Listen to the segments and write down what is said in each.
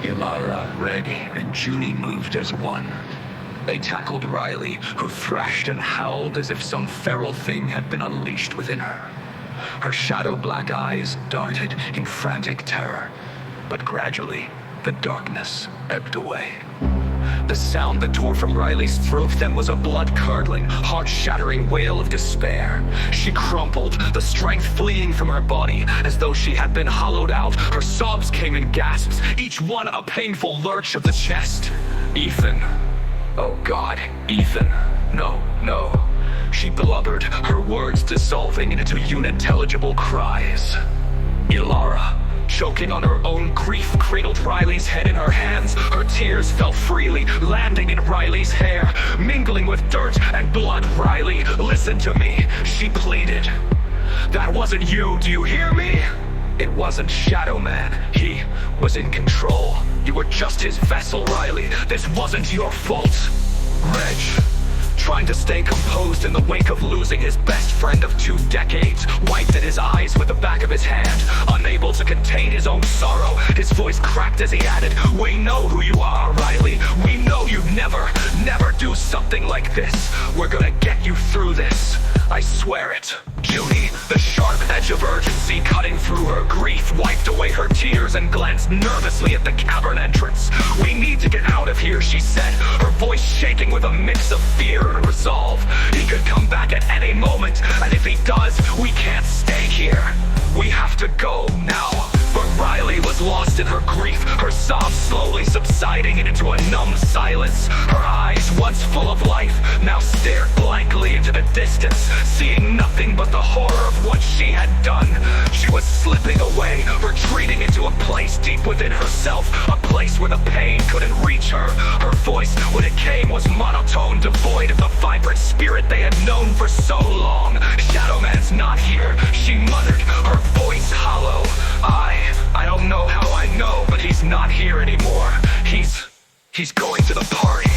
Ilara, Red, and Junie moved as one. They tackled Riley, who thrashed and howled as if some feral thing had been unleashed within her. Her shadow-black eyes darted in frantic terror, but gradually, the darkness ebbed away. The sound that tore from Riley's throat then was a blood-curdling, heart-shattering wail of despair. She crumpled, the strength fleeing from her body, as though she had been hollowed out. Her sobs came in gasps, each one a painful lurch of the chest. Ethan. Oh God, Ethan. No, no. She blubbered, her words dissolving into unintelligible cries. Ilara, choking on her own grief, cradled Riley's head in her hands. Her tears fell freely, landing in Riley's hair, mingling with dirt and blood. Riley, listen to me, she pleaded. That wasn't you, do you hear me? It wasn't Shadowman. He was in control. You were just his vessel, Riley. This wasn't your fault. Reg, trying to stay composed in the wake of losing his best friend of 2 decades, wiped at his eyes with the back of his hand, unable to contain his own sorrow. His voice cracked as he added, "We know who you are, Riley. We know you'd never do something like this. We're gonna get you through this. I swear it." Junie, the sharp edge of urgency cutting through her grief, wiped away her tears and glanced nervously at the cavern entrance. "We need to get out of here," she said, her voice shaking with a mix of fear and resolve. "He could come back at any moment, and if he does, we can't stay here. We have to go now." But Riley was lost in her grief, her sobs slowly subsiding into a numb silence. Her eyes, once full of life, now stared blankly into the distance, seeing nothing but the horror of what she had done. She was slipping away, retreating into a place deep within herself, a place where the pain couldn't reach her. Her voice, when it came, was monotone, devoid of the vibrant spirit they had known for so long. "Shadowman's not here," she muttered, her voice hollow. I don't know how I know, but he's not here anymore. He's going to the party.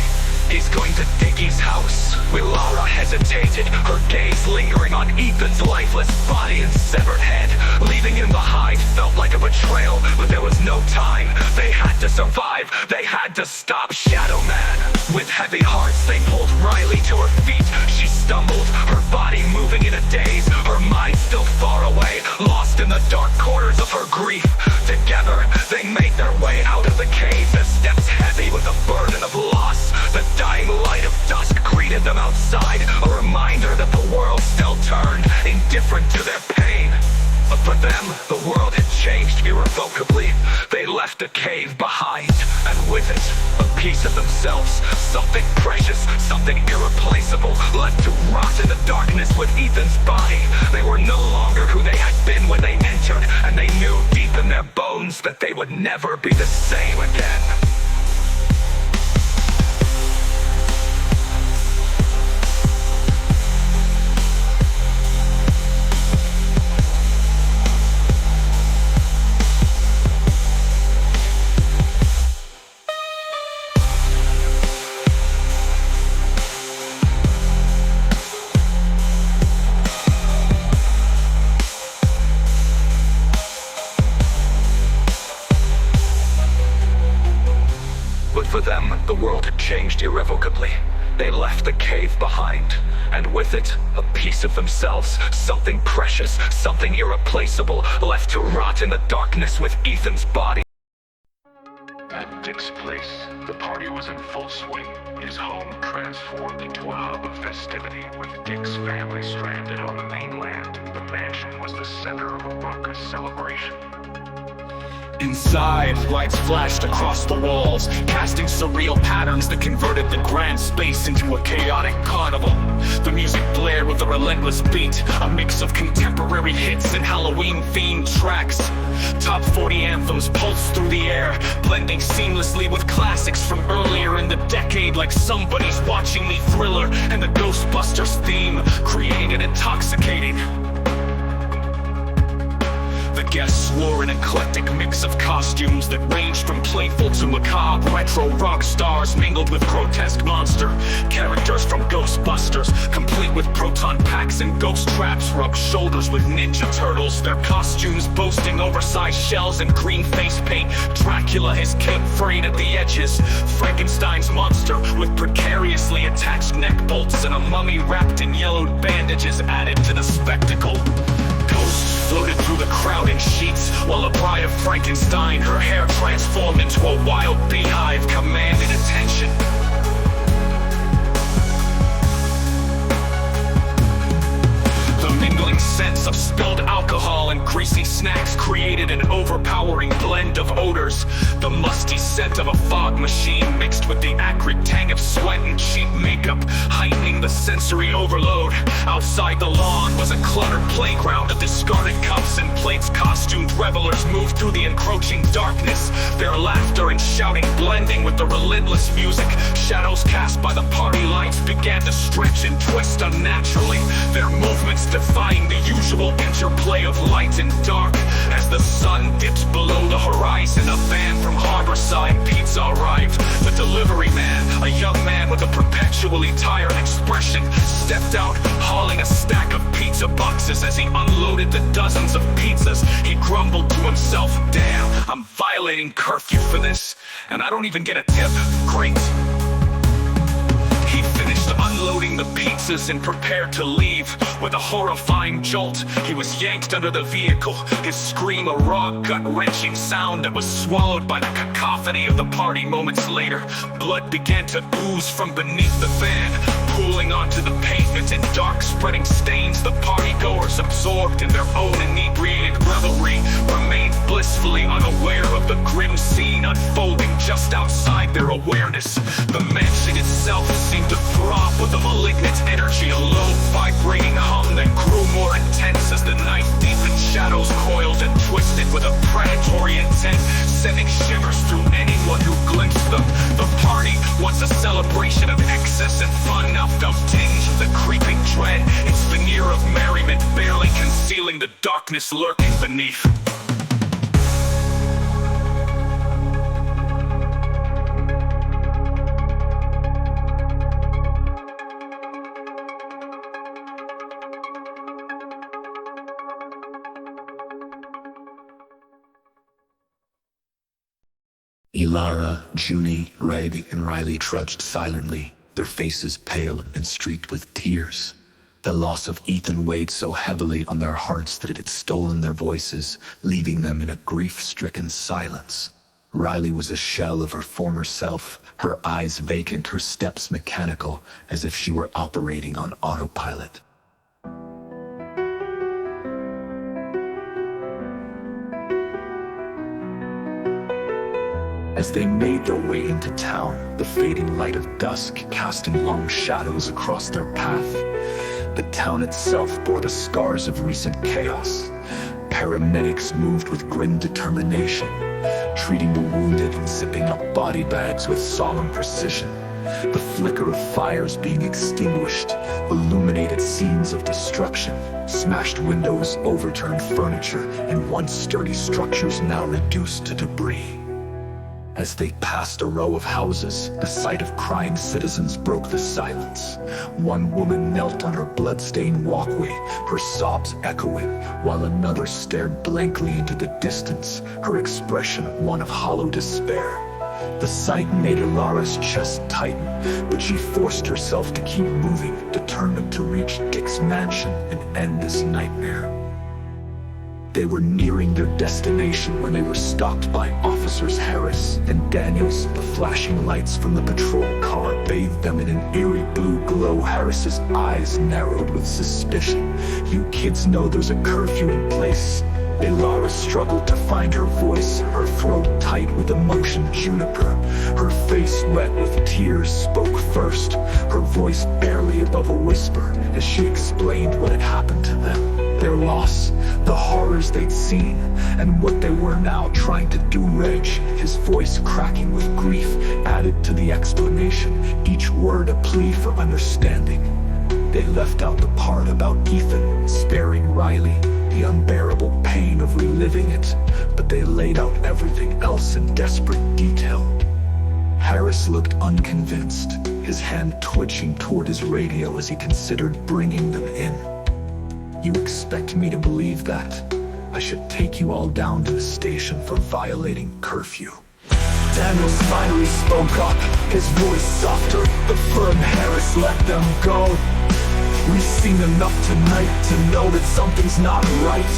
He's going to Dickie's house." Ilara hesitated, her gaze lingering on Ethan's lifeless body and severed head. Leaving him behind felt like a betrayal, but there was no time. They had to survive. They had to stop Shadowman. With heavy hearts, they pulled Riley to her feet. She stumbled, her body moving in a daze, her mind still far away, lost in the dark corners of her grief. Together, they made their way out of the cave, the steps heavy with the burden of loss. The dying light of dusk greeted them outside, a reminder that the world still turned, indifferent to their pain. But for them, the world had changed irrevocably. They left the cave behind, and with it, a piece of themselves, something precious, something irreplaceable, left to rot in the darkness with Ethan's body. They were no longer who they had been when they entered, and they knew deep in their bones that they would never be the same again. For them, the world had changed irrevocably. They left the cave behind, and with it, a piece of themselves, something precious, something irreplaceable, left to rot in the darkness with Ethan's body. At Dick's place, the party was in full swing, his home transformed into a hub of festivity, with Dick's family stranded on the mainland. The mansion was the center of a raucous celebration. Inside, lights flashed across the walls, casting surreal patterns that converted the grand space into a chaotic carnival. The music blared with a relentless beat, a mix of contemporary hits and Halloween-themed tracks. Top 40 anthems pulsed through the air, blending seamlessly with classics from earlier in the decade, like Somebody's Watching Me Thriller and the Ghostbusters theme, created intoxicating. The guests wore an eclectic mix of costumes that ranged from playful to macabre. Retro rock stars mingled with grotesque monster characters from Ghostbusters, complete with proton packs and ghost traps, rubbed shoulders with Ninja Turtles, their costumes boasting oversized shells and green face paint. Dracula, his cape frayed at the edges, Frankenstein's monster with precariously attached neck bolts, and a mummy wrapped in yellowed bandages added to the spectacle. Ghosts floated through the crowded sheets, while a bride of Frankenstein, her hair transformed into a wild beehive, commanded attention. Mingling scents of spilled alcohol and greasy snacks created an overpowering blend of odors. The musty scent of a fog machine mixed with the acrid tang of sweat and cheap makeup, heightening the sensory overload. Outside the lawn was a cluttered playground of discarded cups and plates. Costumed revelers moved through the encroaching darkness, their laughter and shouting blending with the relentless music. Shadows cast by the party lights began to stretch and twist unnaturally, their movements defying the usual interplay of light and dark. As the sun dipped below the horizon, a van from Harborside Pizza arrived. The delivery man, a young man with a perpetually tired expression, stepped out, hauling a stack of pizza boxes. As he unloaded the dozens of pizzas, he grumbled to himself, "Damn, I'm violating curfew for this, and I don't even get a tip. Great." He finished unloading the pizzas and prepared to leave. With a horrifying jolt, he was yanked under the vehicle, his scream a raw, gut-wrenching sound that was swallowed by the cacophony of the party. Moments later, blood began to ooze from beneath the van, pooling onto the pavement in dark, spreading stains. The partygoers, absorbed in their own inebriated revelry, remained blissfully unaware of the grim scene unfolding just outside their awareness. The mansion itself seemed to throb with a malignant energy, a low, vibrating hum that grew more intense as the night deepened. Shadows coiled and twisted with a predatory intent, sending shivers through anyone who glimpsed them. The party, once a celebration of excess and fun, now felt tinged with a creeping dread, its veneer of merriment barely concealing the darkness lurking beneath. Ilara, Junie, Red, and Riley trudged silently, their faces pale and streaked with tears. The loss of Ethan weighed so heavily on their hearts that it had stolen their voices, leaving them in a grief-stricken silence. Riley was a shell of her former self, her eyes vacant, her steps mechanical, as if she were operating on autopilot. As they made their way into town, the fading light of dusk casting long shadows across their path. The town itself bore the scars of recent chaos. Paramedics moved with grim determination, treating the wounded and zipping up body bags with solemn precision. The flicker of fires being extinguished illuminated scenes of destruction, smashed windows, overturned furniture, and once sturdy structures now reduced to debris. As they passed a row of houses, the sight of crying citizens broke the silence. One woman knelt on her blood-stained walkway, her sobs echoing, while another stared blankly into the distance, her expression one of hollow despair. The sight made Ilara's chest tighten, but she forced herself to keep moving, determined to reach Dick's mansion and end this nightmare. They were nearing their destination when they were stopped by Officers Harris and Daniels. The flashing lights from the patrol car bathed them in an eerie blue glow. Harris's eyes narrowed with suspicion. "You kids know there's a curfew in place." Ilara struggled to find her voice, her throat tight with emotion. Juniper, her face wet with tears, spoke first, her voice barely above a whisper, as she explained what had happened to them. Their loss, the horrors they'd seen, and what they were now trying to do. Reg, his voice cracking with grief, added to the explanation, each word a plea for understanding. They left out the part about Ethan, sparing Riley, the unbearable pain of reliving it, but they laid out everything else in desperate detail. Harris looked unconvinced, his hand twitching toward his radio as he considered bringing them in. "You expect me to believe that? I should take you all down to the station for violating curfew." Daniels finally spoke up, his voice softer, but firm. "Harris, let them go. We've seen enough tonight to know that something's not right.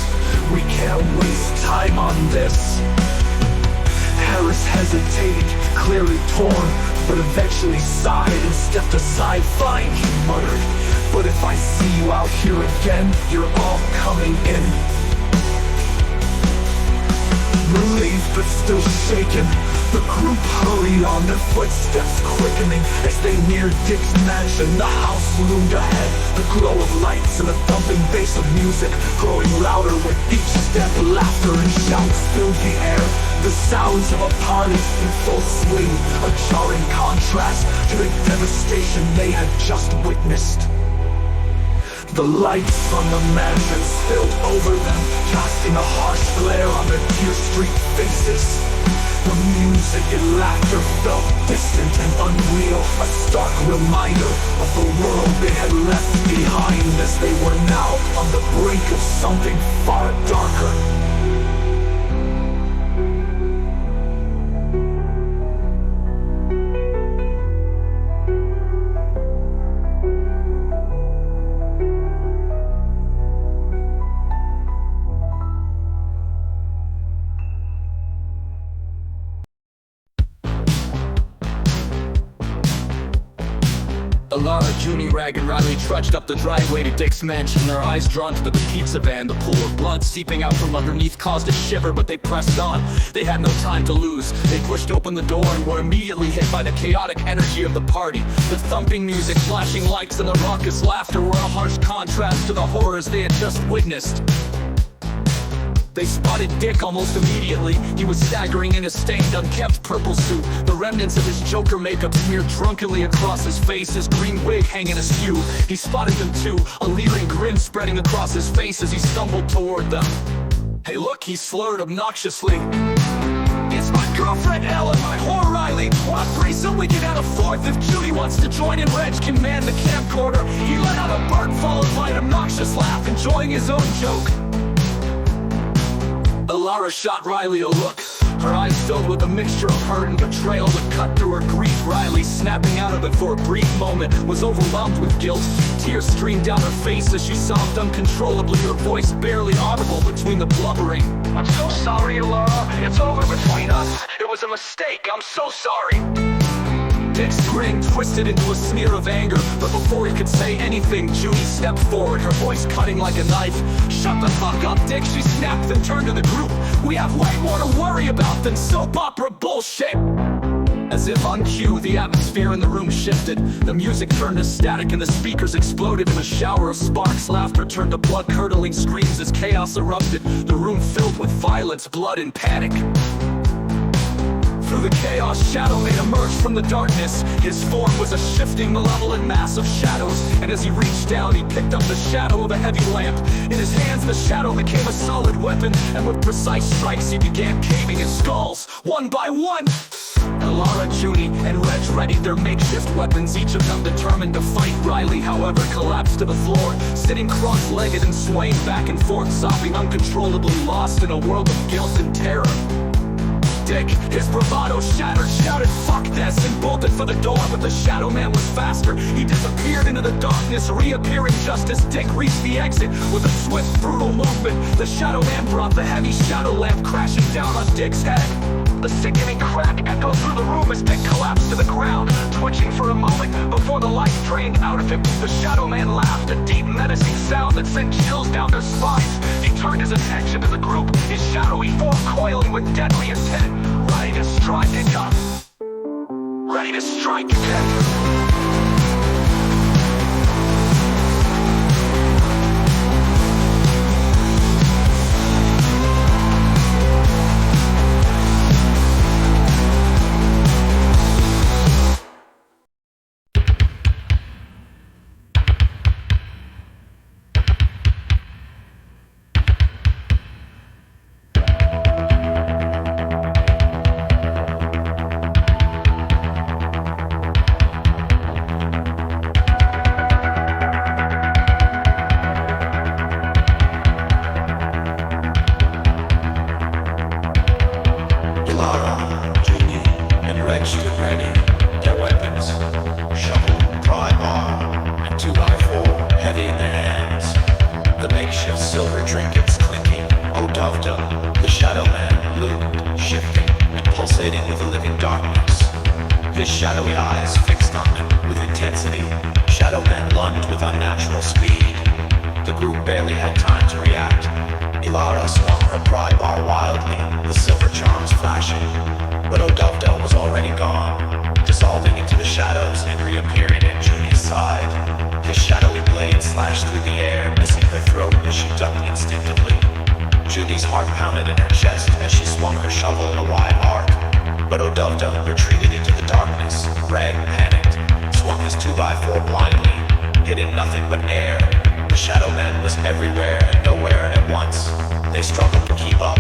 We can't waste time on this." Harris hesitated, clearly torn, but eventually sighed and stepped aside. "Fine," he muttered, "but if I see you out here again, you're all coming in." Relieved but still shaken, the group hurried on, their footsteps quickening. As they neared Dick's mansion, the house loomed ahead, the glow of lights and the thumping bass of music growing louder with each step. Laughter and shouts filled the air, the sounds of a party in full swing, a jarring contrast to the devastation they had just witnessed. The lights from the mansion spilled over them, casting a harsh glare on their tear-streaked faces. The music and laughter felt distant and unreal, a stark reminder of the world they had left behind as they were now on the brink of something far darker. Alara, Junie, Rag, and Riley trudged up the driveway to Dick's mansion, their eyes drawn to the pizza van. The pool of blood seeping out from underneath caused a shiver, but they pressed on. They had no time to lose. They pushed open the door and were immediately hit by the chaotic energy of the party. The thumping music, flashing lights, and the raucous laughter were a harsh contrast to the horrors they had just witnessed. They spotted Dick almost immediately. He was staggering in his stained, unkempt purple suit, the remnants of his Joker makeup smeared drunkenly across his face, his green wig hanging askew. He spotted them too, a leering grin spreading across his face as he stumbled toward them. "Hey look," he slurred obnoxiously. "It's my girlfriend Ellen, my whore Riley. Want a threesome? We can add a fourth if Judy wants to join in. Reg can man the camcorder." He let out a bark followed by an obnoxious laugh, enjoying his own joke. Alara shot Riley a look, her eyes filled with a mixture of hurt and betrayal that cut through her grief. Riley, snapping out of it for a brief moment, was overwhelmed with guilt. Tears streamed down her face as she sobbed uncontrollably, her voice barely audible between the blubbering. "I'm so sorry, Alara. It's over between us. It was a mistake. I'm so sorry." Dick's grin twisted into a sneer of anger, but before he could say anything, Judy stepped forward, her voice cutting like a knife. "Shut the fuck up, Dick," she snapped, then turned to the group. "We have way more to worry about than soap opera bullshit." As if on cue, the atmosphere in the room shifted. The music turned to static and the speakers exploded in a shower of sparks. Laughter turned to blood-curdling screams as chaos erupted, the room filled with violence, blood, and panic. Through the chaos, Shadowman emerged from the darkness. His form was a shifting, malevolent mass of shadows, and as he reached down, he picked up the shadow of a heavy lamp. In his hands, the shadow became a solid weapon, and with precise strikes, he began caving his skulls, one by one. Alara, Junie, and Reg readied their makeshift weapons, each of them determined to fight. Riley, however, collapsed to the floor, sitting cross-legged and swaying back and forth, sobbing uncontrollably, lost in a world of guilt and terror. Dick, his bravado shattered, shouted "fuck this" and bolted for the door, but the Shadow Man was faster. He disappeared into the darkness, reappearing just as Dick reached the exit. With a swift, brutal movement, the Shadow Man brought the heavy shadow lamp crashing down on Dick's head. The sickening crack echoed through the room as Dick collapsed to the ground, twitching for a moment before the life drained out of him. The Shadow Man laughed, a deep, menacing sound that sent chills down their spines. He turned his attention to the group, his shadowy form coiling with deadly intent, ready to strike again. Ready to strike again. Reg stood ready, their weapons, shovel, pry bar, and 2x4 heavy in their hands. The makeshift silver trinkets clinking, Odavda, the Shadowman, loomed, shifting, and pulsating with a living darkness. His shadowy eyes fixed on them with intensity. Shadowman lunged with unnatural speed. The group barely had time to react. Ilara swung her pry bar wildly, the silver charms flashing. But Odavda was already gone, dissolving into the shadows and reappearing at Junie's side. His shadowy blade slashed through the air, missing her throat as she ducked instinctively. Junie's heart pounded in her chest as she swung her shovel in a wide arc. But Odavda retreated into the darkness. Reg panicked, swung his 2x4 blindly, hitting nothing but air. The Shadowman was everywhere and nowhere at once. They struggled to keep up.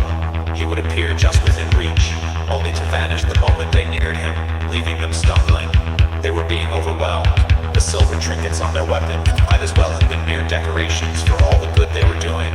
He would appear just within reach, only to vanish the moment they neared him, leaving them stumbling. They were being overwhelmed. The silver trinkets on their weapon might as well have been mere decorations for all the good they were doing.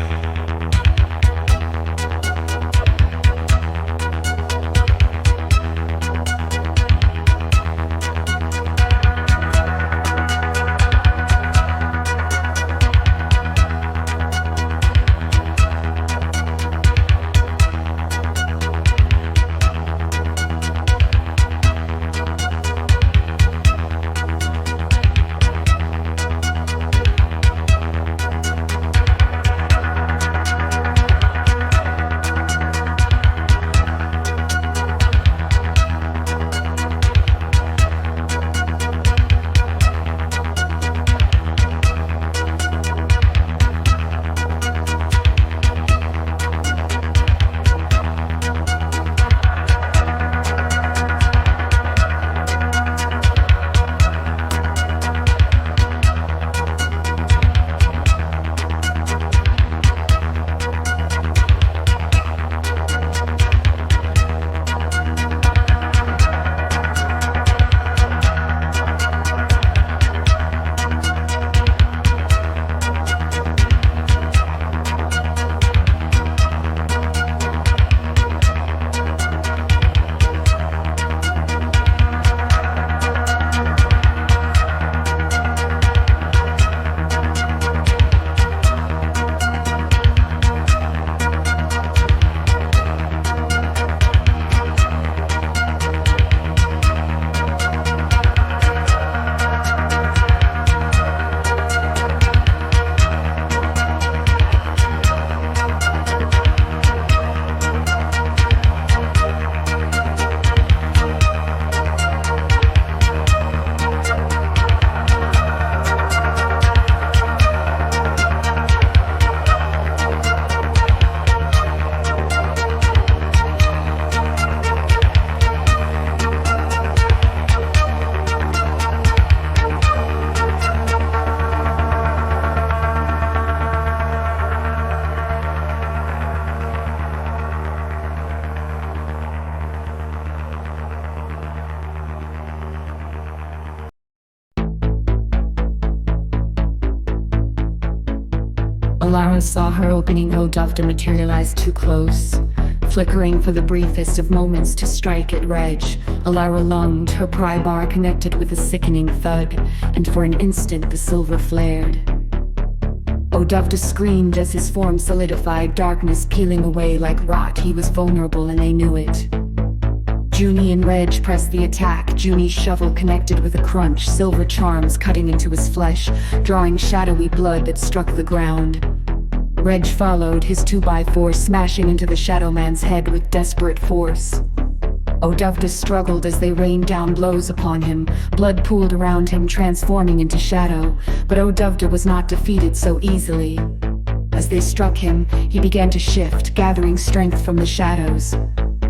Alara saw her opening Odavda materialize too close, flickering for the briefest of moments to strike at Reg. Alara lunged, her pry bar connected with a sickening thud, and for an instant the silver flared. Odavda screamed as his form solidified, darkness peeling away like rot. He was vulnerable and they knew it. Junie and Reg pressed the attack. Junie's shovel connected with a crunch, silver charms cutting into his flesh, drawing shadowy blood that struck the ground. Reg followed, his 2x4 smashing into the Shadowman's head with desperate force. Odavda struggled as they rained down blows upon him. Blood pooled around him, transforming into shadow. But Odavda was not defeated so easily. As they struck him, he began to shift, gathering strength from the shadows.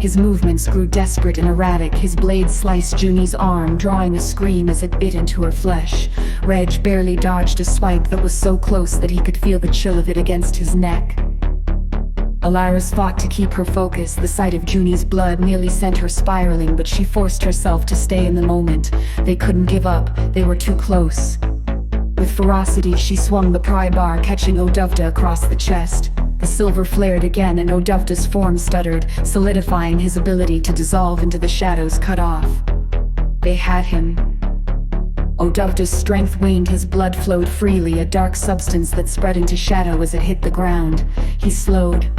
His movements grew desperate and erratic. His blade sliced Junie's arm, drawing a scream as it bit into her flesh. Reg barely dodged a swipe that was so close that he could feel the chill of it against his neck. Alaris fought to keep her focus. The sight of Junie's blood nearly sent her spiraling, but she forced herself to stay in the moment. They couldn't give up. They were too close. With ferocity, she swung the pry bar, catching Odavda across the chest. The silver flared again, and Odavda's form stuttered, solidifying his ability to dissolve into the shadows cut off. They had him. Odovda's strength waned, his blood flowed freely, a dark substance that spread into shadow as it hit the ground. He slowed.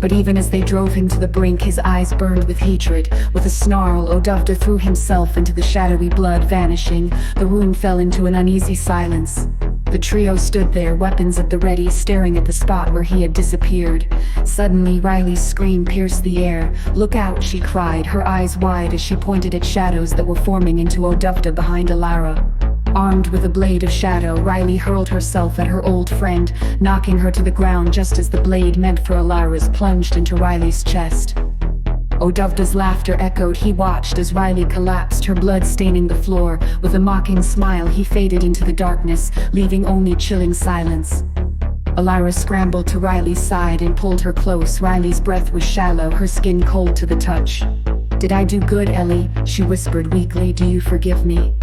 But even as they drove him to the brink, his eyes burned with hatred. With a snarl, Odovda threw himself into the shadowy blood, vanishing. The room fell into an uneasy silence. The trio stood there, weapons at the ready, staring at the spot where he had disappeared. Suddenly, Riley's scream pierced the air. "Look out," she cried, her eyes wide as she pointed at shadows that were forming into Odovda behind Alara. Armed with a blade of shadow, Riley hurled herself at her old friend, knocking her to the ground just as the blade meant for Alara's plunged into Riley's chest. Odovda's laughter echoed. He watched as Riley collapsed, her blood staining the floor. With a mocking smile, he faded into the darkness, leaving only chilling silence. Alara scrambled to Riley's side and pulled her close. Riley's breath was shallow, her skin cold to the touch. "Did I do good, Ellie?" she whispered weakly. "Do you forgive me?"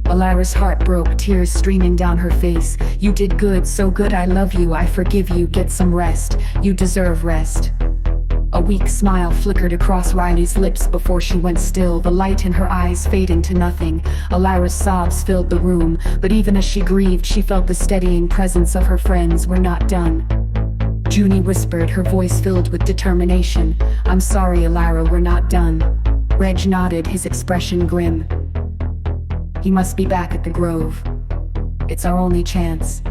Alara's heart broke, tears streaming down her face. "You did good, so good. I love you, I forgive you. Get some rest. You deserve rest." A weak smile flickered across Riley's lips before she went still, the light in her eyes fading to nothing. Alara's sobs filled the room, but even as she grieved, she felt the steadying presence of her friends. "We're not done." Junie whispered, her voice filled with determination. "I'm sorry, Alara, we're not done." Reg nodded, his expression grim. "He must be back at the Grove. It's our only chance."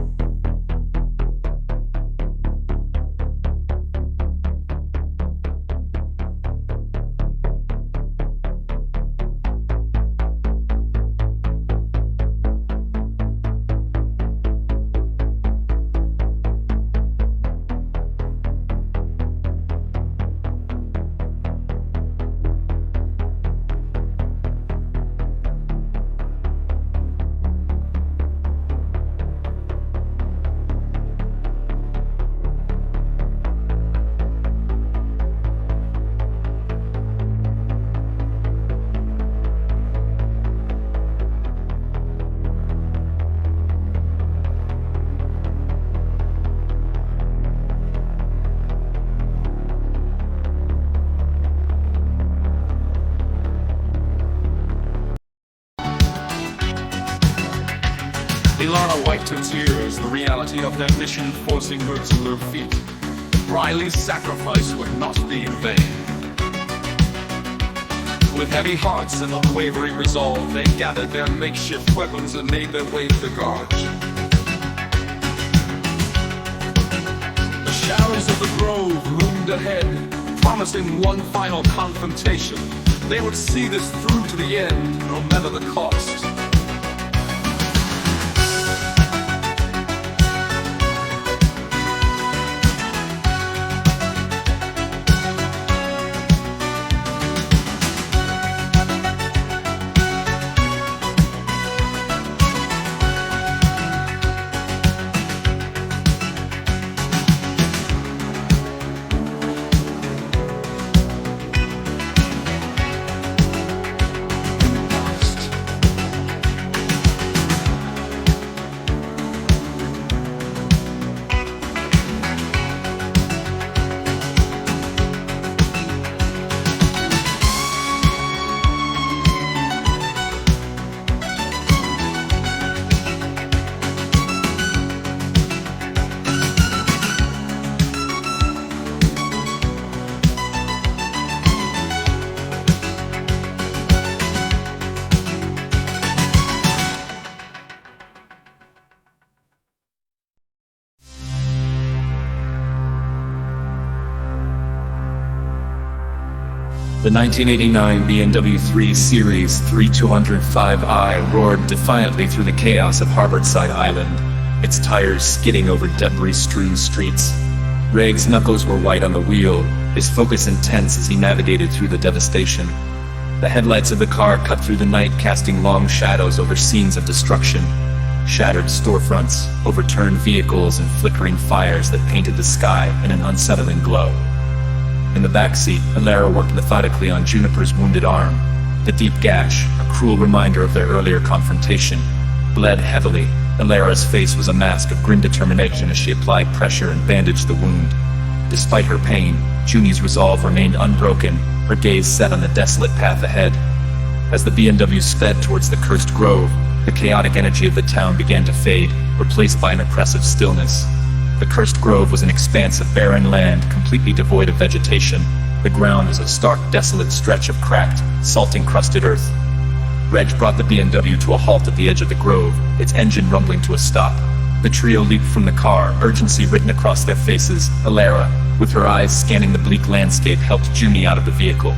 Ilara wiped her tears, the reality of their mission forcing her to her feet. Riley's sacrifice would not be in vain. With heavy hearts and unwavering resolve, they gathered their makeshift weapons and made their way to the gorge. The shadows of the grove loomed ahead, promising one final confrontation. They would see this through to the end, no matter the cost. The 1989 BMW 3 Series 3205i roared defiantly through the chaos of Harborside Island, its tires skidding over debris-strewn streets. Reg's knuckles were white on the wheel, his focus intense as he navigated through the devastation. The headlights of the car cut through the night, casting long shadows over scenes of destruction. Shattered storefronts, overturned vehicles, and flickering fires that painted the sky in an unsettling glow. In the backseat, Alara worked methodically on Juniper's wounded arm. The deep gash, a cruel reminder of their earlier confrontation, bled heavily. Alara's face was a mask of grim determination as she applied pressure and bandaged the wound. Despite her pain, Junie's resolve remained unbroken, her gaze set on the desolate path ahead. As the BMW sped towards the cursed grove, the chaotic energy of the town began to fade, replaced by an oppressive stillness. The cursed grove was an expanse of barren land, completely devoid of vegetation. The ground was a stark, desolate stretch of cracked, salt-encrusted earth. Reg brought the BMW to a halt at the edge of the grove, its engine rumbling to a stop. The trio leaped from the car, urgency written across their faces. Alara, with her eyes scanning the bleak landscape, helped Junie out of the vehicle.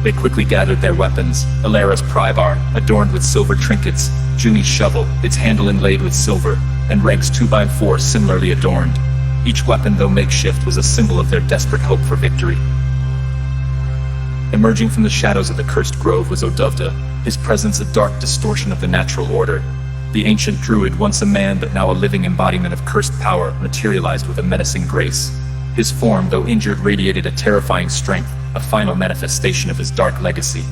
They quickly gathered their weapons: Alara's prybar, adorned with silver trinkets, Junie's shovel, its handle inlaid with silver, and Reg's 2x4 similarly adorned. Each weapon, though makeshift, was a symbol of their desperate hope for victory. Emerging from the shadows of the cursed grove was Oduvda, his presence a dark distortion of the natural order. The ancient druid, once a man but now a living embodiment of cursed power, materialized with a menacing grace. His form, though injured, radiated a terrifying strength, a final manifestation of his dark legacy.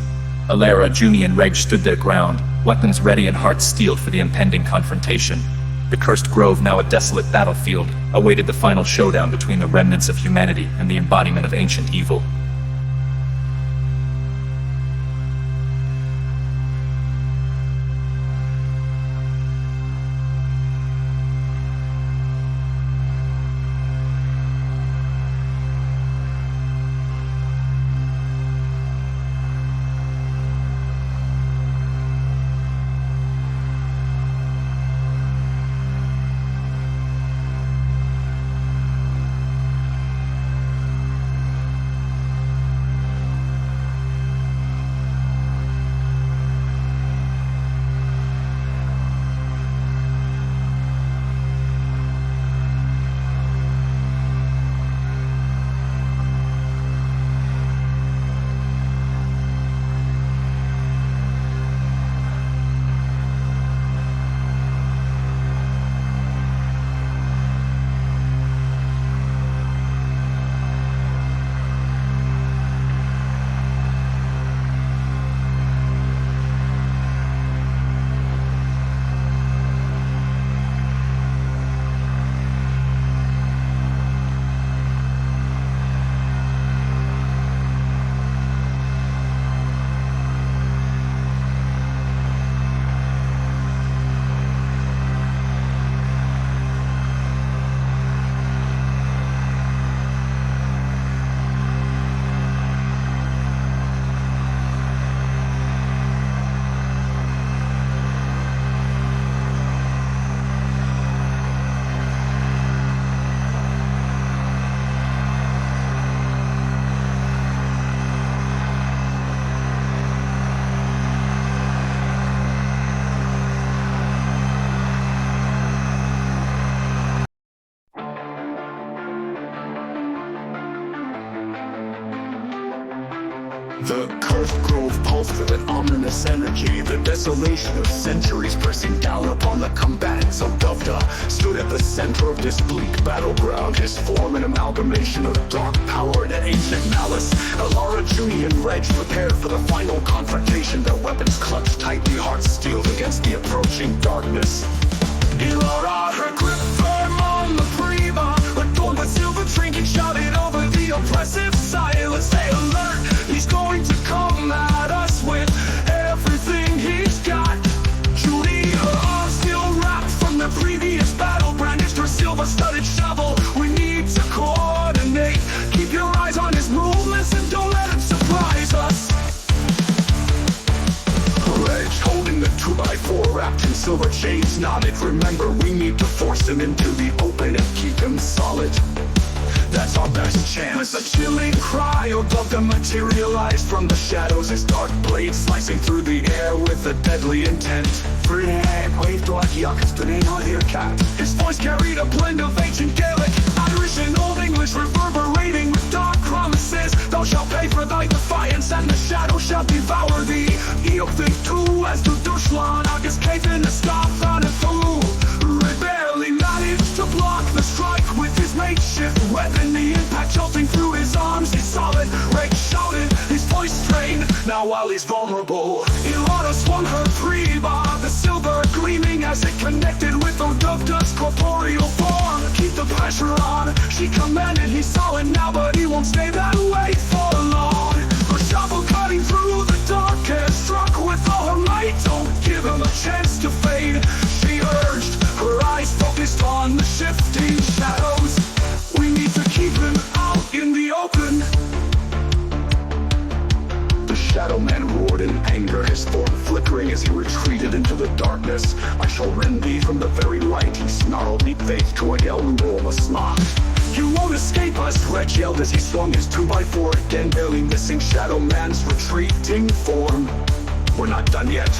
Alara, Junie, and Reg stood their ground, weapons ready and hearts steeled for the impending confrontation. The cursed grove, now a desolate battlefield, awaited the final showdown between the remnants of humanity and the embodiment of ancient evil. The cursed grove pulsed with an ominous energy, the desolation of centuries pressing down upon the combatants. Oduvda stood at the center of this bleak battleground, his form an amalgamation of dark power and ancient malice. Alara, Junie, and Reg prepared for the final confrontation, their weapons clutched tightly, hearts steeled against the approaching darkness. Alara, her grip firm on the prima, adorned with silver trinket, shouted over the oppressive silence. Stay alert, he's going to come at us with everything he's got. Julie, her arms still wrapped from the previous battle, brandished her silver-studded shovel. We need to coordinate. Keep your eyes on his movements and don't let him surprise us. Reg, holding the 2x4 wrapped in silver chains, nodded. Remember, we need to force him into the open and keep him solid. That's our best chance. With a chilling cry, Oduvda materialized from the shadows, his dark blade slicing through the air with a deadly intent. His voice carried a blend of ancient Gaelic, Irish, and Old English, reverberating with dark promises. Thou shalt pay for thy defiance, and the shadow shall devour thee. Eok thing too, as to Dushlan, Agus Kathan, the stop found it through. Red barely managed to block the strike with his makeshift weapon, the impact jolting through his arms. He's solid, Reg shouted, his voice strained. Now while he's vulnerable, Ilana swung her pre-bar, the silver gleaming as it connected with Oduvda's corporeal form. Keep the pressure on, she commanded. He's solid now, but he won't stay that way for long. Her shovel cutting through the dark air, struck with man roared in anger, his form flickering as he retreated into the darkness. I shall rend thee from the very light, he snarled, leap faith to a yell and roll a slot. You won't escape us, Reg yelled as he swung his 2x4 again, barely missing Shadowman's retreating form. We're not done yet.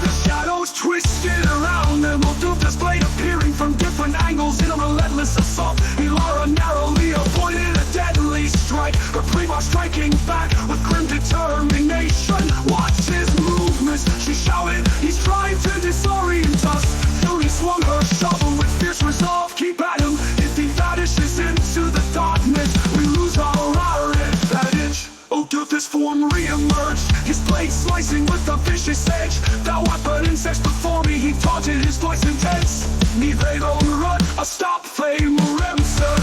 The shadows twisted around them, Olduvda's blade appearing from different angles in a relentless assault. Ilara narrowly avoided a deadly strike, her Prima striking back with grim determination. Watch his movements, she shouted, he's trying to disorient us. Fury swung her shovel with fierce resolve, keep at him. If he vanishes into the darkness, we lose our advantage. Olduvda's form re-emerged, his blade slicing with a vicious edge. Thou weapon insects before me, he taunted, his voice intense. Neither don't run, a stop flame remser.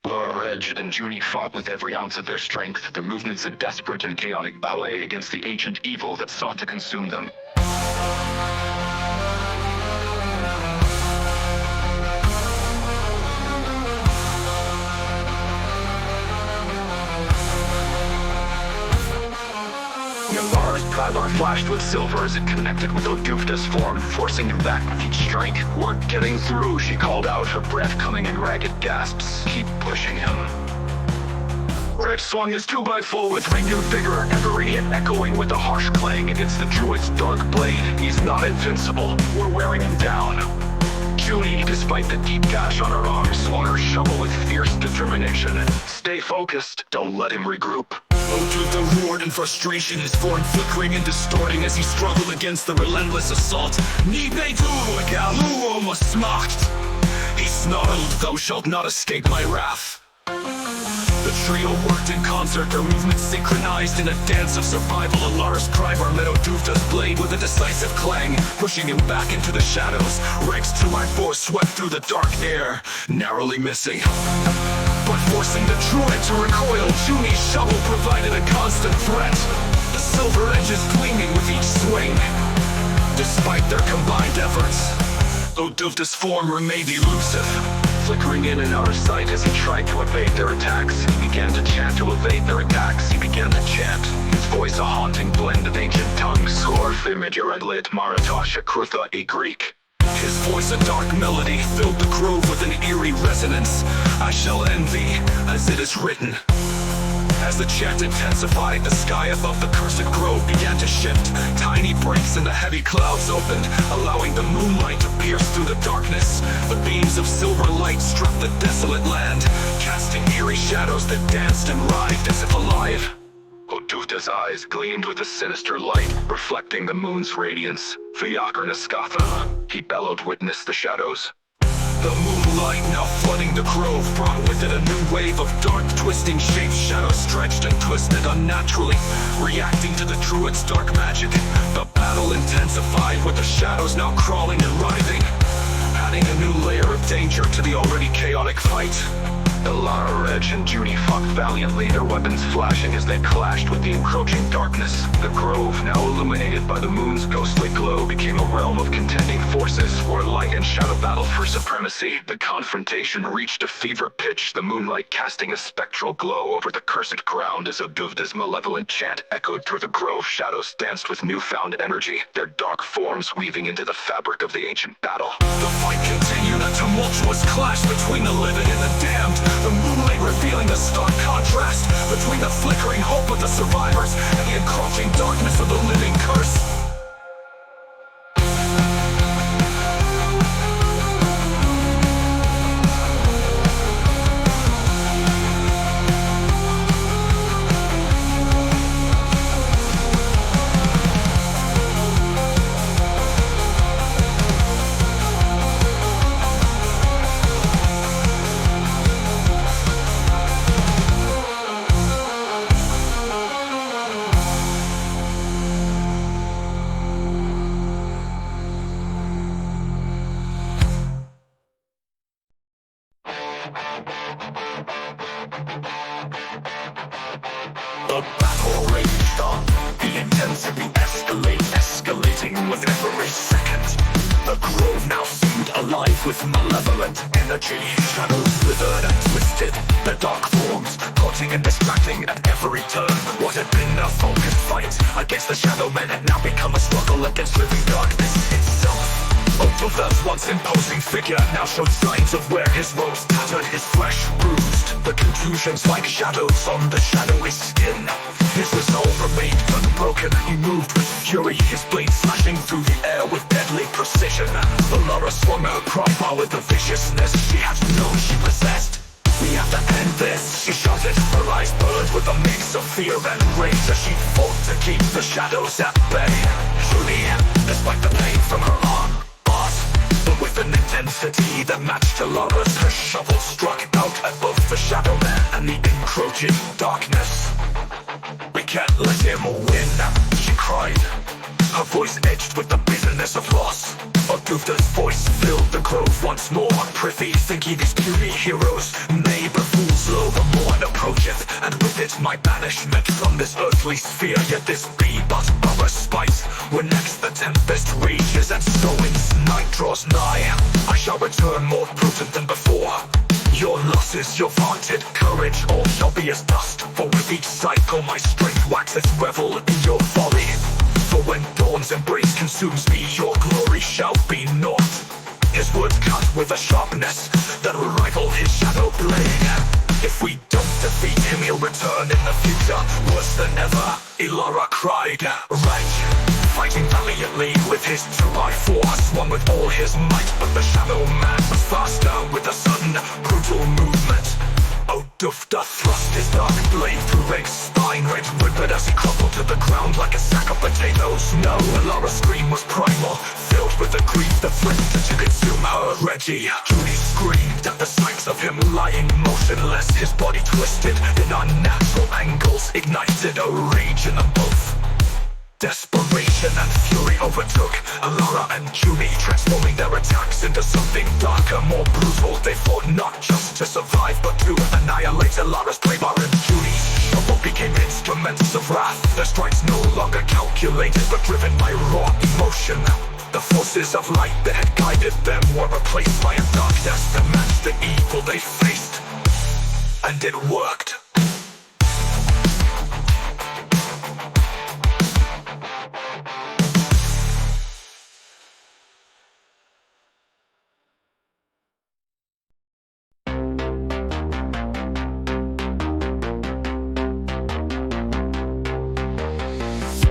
Reg and Junie fought with every ounce of their strength, their movements a desperate and chaotic ballet against the ancient evil that sought to consume them. Yalara's prybar flashed with silver as it connected with Olduvda's form, forcing him back with each strike. We're getting through, she called out, her breath coming in ragged gasps. Keep pushing him. Reg swung his 2x4 with renewed vigor, every hit echoing with a harsh clang against the druid's dark blade. He's not invincible, we're wearing him down. Junie, despite the deep gash on her arm, swung her shovel with fierce determination. Stay focused, don't let him regroup. Olduvda roared in frustration, his form flickering and distorting as he struggled against the relentless assault. Ni betu galu smacht. He snarled, thou shalt not escape my wrath. The trio worked in concert, their movements synchronized in a dance of survival. Alara's prybar met Olduvda's blade with a decisive clang, pushing him back into the shadows. Reg's 2x4 swept through the dark air, narrowly missing, but forcing the druid to recoil. Junie's shovel provided a constant threat, the silver edges gleaming with each swing. Despite their combined efforts, Olduvda's form remained elusive, flickering in and out of sight as he tried to evade their attacks. He began to chant to evade their attacks. He began to chant, his voice a haunting blend of ancient tongues. Lit Maratosh Krutha e Greek. His voice a dark melody filled the grove with an eerie resonance. I shall end thee, as it is written. As the chant intensified, the sky above the cursed grove began to shift. Tiny breaks in the heavy clouds opened, allowing the moonlight to pierce through the darkness. The beams of silver light struck the desolate land, casting eerie shadows that danced and writhed as if alive. Olduvda's eyes gleamed with a sinister light, reflecting the moon's radiance. Fiakarnaskatha, he bellowed, witness the shadows. The moonlight now flooding the grove brought with it a new wave of dark, twisting shapes. Shadows stretched and twisted unnaturally, reacting to the druid's dark magic. The battle intensified with the shadows now crawling and writhing, adding a new layer of danger to the already chaotic fight. Ilara, Reg, and Junie fought valiantly, their weapons flashing as they clashed with the encroaching darkness. The grove, now illuminated by the moon's ghostly glow, became a realm of contending forces, where light and shadow battled for supremacy. The confrontation reached a fever pitch, the moonlight casting a spectral glow over the cursed ground as Olduvda's malevolent chant echoed through the grove. Shadows danced with newfound energy, their dark forms weaving into the fabric of the ancient battle. The fight continued, a tumultuous clash between the living and the damned. The moonlight revealing a stark contrast between the flickering hope of the survivors and the encroaching darkness of the living curse. The battle raged on. the intensity escalating with every second. The grove now seemed alive with malevolent energy. Shadows slithered and twisted, the dark forms plotting and distracting at every turn. What had been a focused fight against the Shadowmen had now become a struggle against living darkness itself. Odulf's once imposing figure now showed signs of wear. His robes tattered, his flesh bruised, the contusions like shadows on the shadowy skin. His resolve remained unbroken. He moved with fury, his blade slashing through the air with deadly precision. Alara swung her prybar with the viciousness she had known she possessed. We have to end this, she shouted, her eyes burned with a mix of fear and rage as she fought to keep the shadows at bay. Truly, despite the pain from her arm, but with an intensity that matched Alara's, her shovel struck out at both the Shadowman and the encroaching darkness. We can't let him win, she cried, her voice edged with the bitterness of loss. Odulf's voice filled the grove once more. Prithee, think ye these puny heroes may befools, lo, the morn approacheth, and with it my banishment from this earthly sphere. Yet this be but a respite, when next the tempest rages and Stowing's night draws nigh. I shall return more prudent than before. Your losses, your vaunted courage, all shall be as dust. For with each cycle my strength waxes revel in your folly. For when dawn's embrace consumes me, your glory shall be naught. His words cut with a sharpness that will rival his shadow blade. If we don't defeat him, he'll return in the future, worse than ever, Alara cried. Rage, fighting valiantly with his 2x4, swung with all his might, but the Shadowman was faster with a sudden, brutal movement. Odulfda thrust his dark blade through Reg's spine, red ribbon as he crumpled to the ground like a sack of potatoes. No, Alara's scream was primal, filled with the grief that threatened to consume her. Reggie, Judy screamed at the sight of him lying motionless, his body twisted in unnatural angles, ignited a rage in them both. Desperation and fury overtook Alara and Junie, transforming their attacks into something darker, more brutal. They fought not just to survive, but to annihilate Alara's playbar and Junie's shovel became instruments of wrath. Their strikes no longer calculated, but driven by raw emotion. The forces of light that had guided them were replaced by a darkness that matched the evil they faced. And it worked.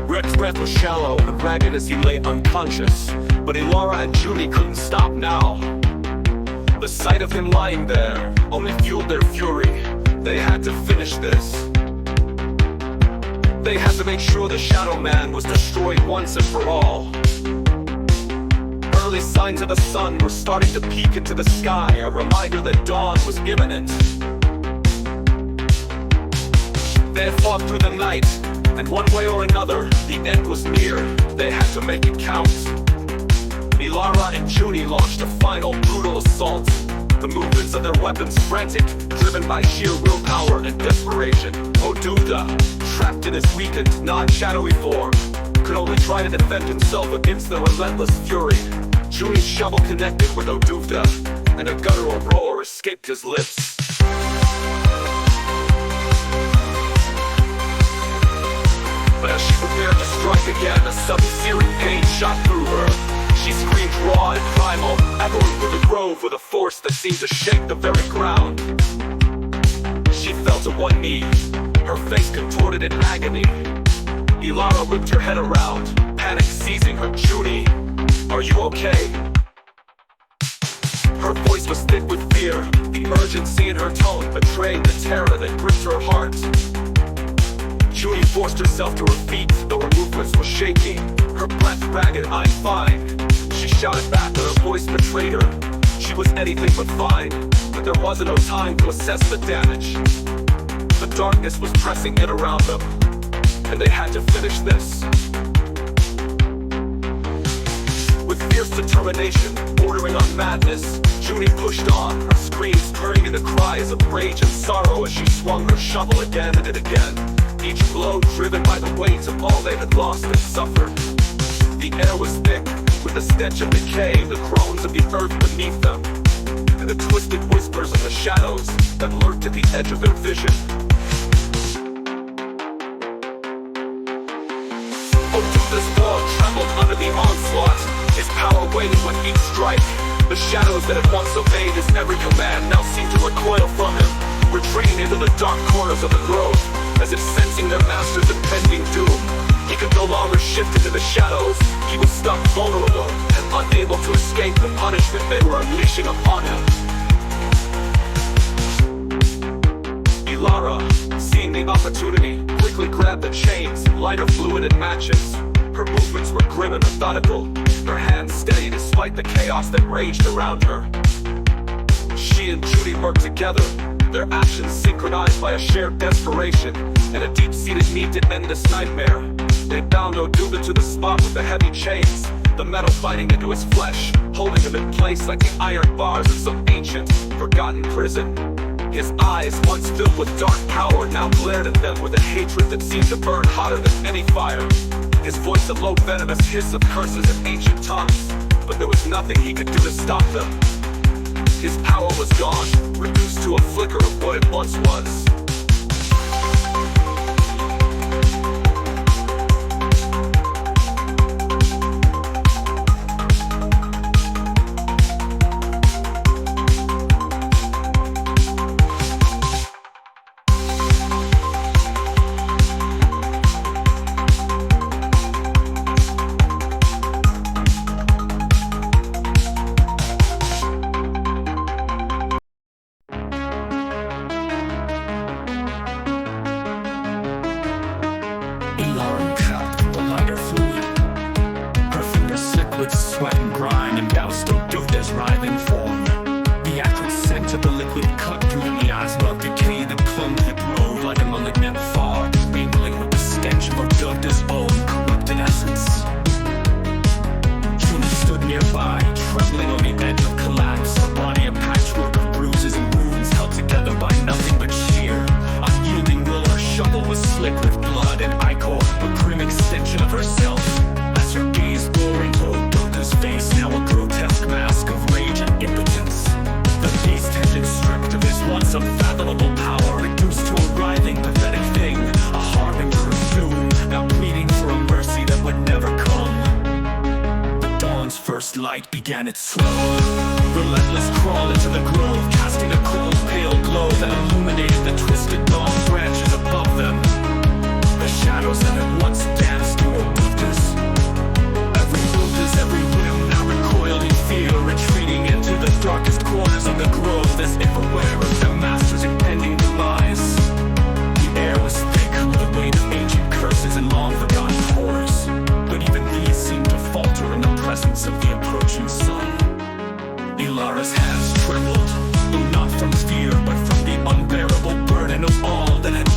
Red's breath was shallow and ragged as he lay unconscious, but Alara and Julie couldn't stop now. The sight of him lying there only fueled their fury. They had to finish this. They had to make sure the Shadowman was destroyed once and for all. Early signs of the sun were starting to peek into the sky, a reminder that dawn was imminent. They had fought through the night, and one way or another, the end was near. They had to make it count. Alara and Junie launched a final brutal assault. The movements of their weapons frantic, driven by sheer willpower and desperation. Odulfda, trapped in his weakened, non-shadowy form, could only try to defend himself against the relentless fury. Junie's shovel connected with Odulfda, and a guttural roar escaped his lips. But as she prepared to strike again, a sudden searing pain shot through her. She screamed raw and primal, echoing through the grove with a force that seemed to shake the very ground. She fell to one knee, her face contorted in agony. Alara whipped her head around, panic seizing her. Junie, are you okay? Her voice was thick with fear, the urgency in her tone betrayed the terror that gripped her heart. Junie forced herself to her feet, though her movements were shaking, her breath ragged. I'm fine, she shouted back, but her voice betrayed her. She was anything but fine, but there was no time to assess the damage. The darkness was pressing in around them, and they had to finish this. With fierce determination, bordering on madness, Junie pushed on, her screams turning into cries of rage and sorrow as she swung her shovel again and again. Each blow slow, driven by the weight of all they had lost and suffered. The air was thick, with the stench of decay, the groans of the earth beneath them, and the twisted whispers of the shadows that lurked at the edge of their vision. Odova's wall trembled under the onslaught, his power waned with each strike. The shadows that had once obeyed his every command now seemed to recoil from him, retreating into the dark corners of the grove, as if sensing their master's impending doom. He could no longer shift into the shadows. He was stuck vulnerable and unable to escape the punishment they were unleashing upon him. Ilara, seeing the opportunity, quickly grabbed the chains, lighter fluid and matches. Her movements were grim and methodical, her hands steady despite the chaos that raged around her. She and Judy worked together, their actions synchronized by a shared desperation and a deep-seated need to end this nightmare. They bound Oduva to the spot with the heavy chains, the metal biting into his flesh, holding him in place like the iron bars of some ancient, forgotten prison. His eyes, once filled with dark power, now glared at them with a hatred that seemed to burn hotter than any fire. His voice a low venomous hiss of curses in ancient tongues, but there was nothing he could do to stop them. His power was gone, reduced to a flicker of what it once was. Ilara capped the lighter fluid. Her fingers slick with sweat and grime and doused Oduva's writhing form. The acrid scent of the liquid cut through the miasma of decay that clung to the grove like a malignant fog, mingling with the stench of Oduva's own corrupted essence. Judy stood nearby, trembling on the edge of collapse, her body a patchwork of bruises and wounds held together by nothing but sheer, unyielding will. Her shovel was slick with blood and ichor, a grim extension of herself, as her gaze bore into Oduva's face, now a grotesque mask of rage and impotence. The beast had been stripped of his once unfathomable power, reduced to a writhing, pathetic thing, a harbinger of doom, now pleading for a mercy that would never come. The dawn's first light began its slow, relentless crawl into the grove, casting a cold, pale glow that illuminated the twisted long branches above them. The shadows that had once danced to Oduva's. Every limb now recoiled in fear, retreating into the darkest corners of the grove, as if aware of their master's impending demise. The air was thick with the weight of ancient curses and long-forgotten horrors, but even these seemed to falter in the presence of the approaching sun. Ilara's hands trembled, though not from fear, but from the unbearable burden of all that had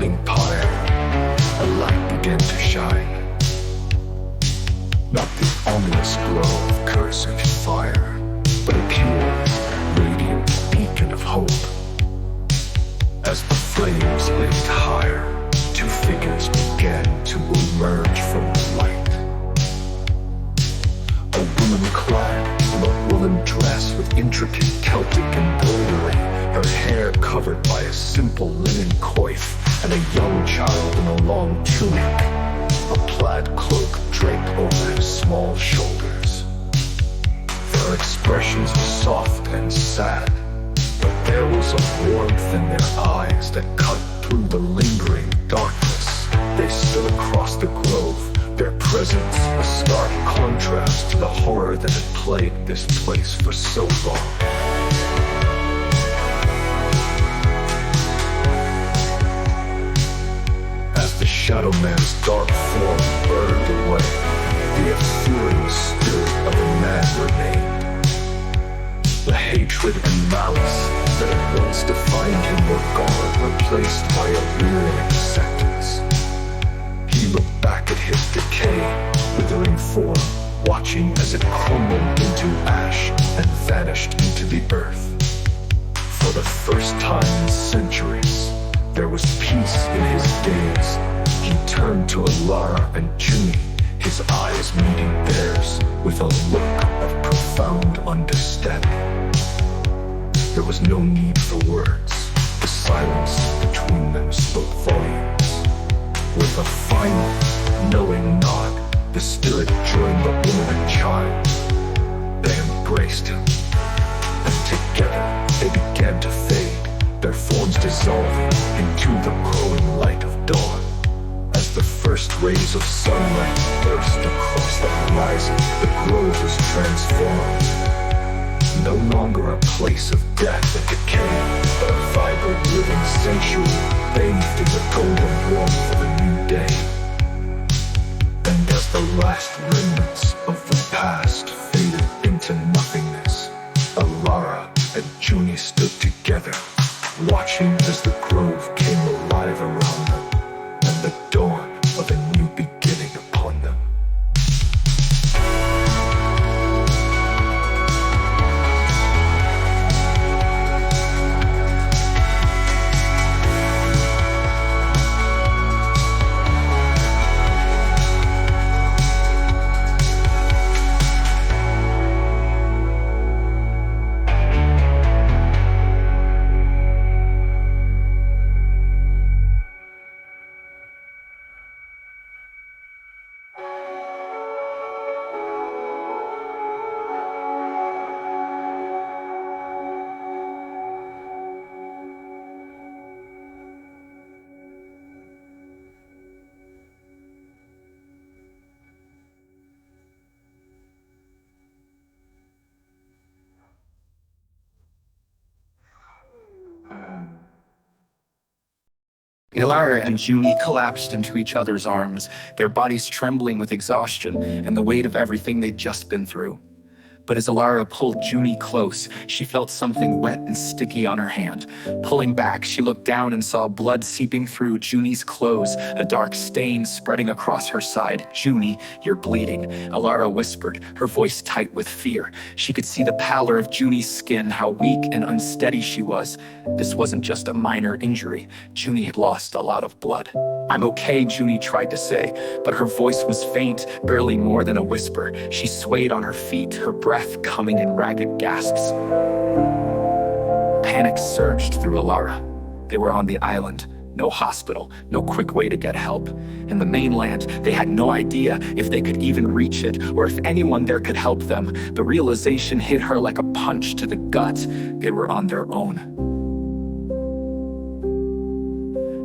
crumbling pyre, a light began to shine. Not the ominous glow of curse and fire, but a pure, radiant beacon of hope. As the flames lit higher, two figures began to emerge from the light. A woman clad in a woolen dress with intricate Celtic embroidery, her hair covered by a simple linen coif, and a young child in a long tunic, a plaid cloak draped over his small shoulders. Their expressions were soft and sad, but there was a warmth in their eyes that cut through the lingering darkness. They stood across the grove, their presence a stark contrast to the horror that had plagued this place for so long. As the Shadowman's dark form burned away, the ethereal spirit of a man remained. The hatred and malice that had once defined him were gone, replaced by a weary acceptance. He looked back at his decay, withering form, watching as it crumbled into ash and vanished into the earth. For the first time in centuries, there was peace in his days. He turned to Alara and Junie, his eyes meeting theirs with a look of profound understanding. There was no need for words. The silence between them spoke volumes. With a final, knowing nod, the spirit joined the woman and child. They embraced him, and together they began to fade, their forms dissolving into the growing light of dawn. As the first rays of sunlight burst across the horizon, the grove was transformed. No longer a place of death and decay, but a vibrant living sanctuary bathed in the golden warmth of a new day. And as the last remnants of the past faded into nothingness, Alara and Junie stood together, watching as the grove came alive around them, and the dawn of a new beginning upon them. Ilara and Junie collapsed into each other's arms, their bodies trembling with exhaustion and the weight of everything they'd just been through. But as Ilara pulled Junie close, she felt something wet and sticky on her hand. Pulling back, she looked down and saw blood seeping through Junie's clothes, a dark stain spreading across her side. "Junie, you're bleeding," Ilara whispered, her voice tight with fear. She could see the pallor of Junie's skin, how weak and unsteady she was. This wasn't just a minor injury. Junie had lost a lot of blood. "I'm okay," Junie tried to say, but her voice was faint, barely more than a whisper. She swayed on her feet, her breath coming in ragged gasps. Panic surged through Ilara. They were on the island. No hospital, no quick way to get help. In the mainland, they had no idea if they could even reach it, or if anyone there could help them. The realization hit her like a punch to the gut. They were on their own.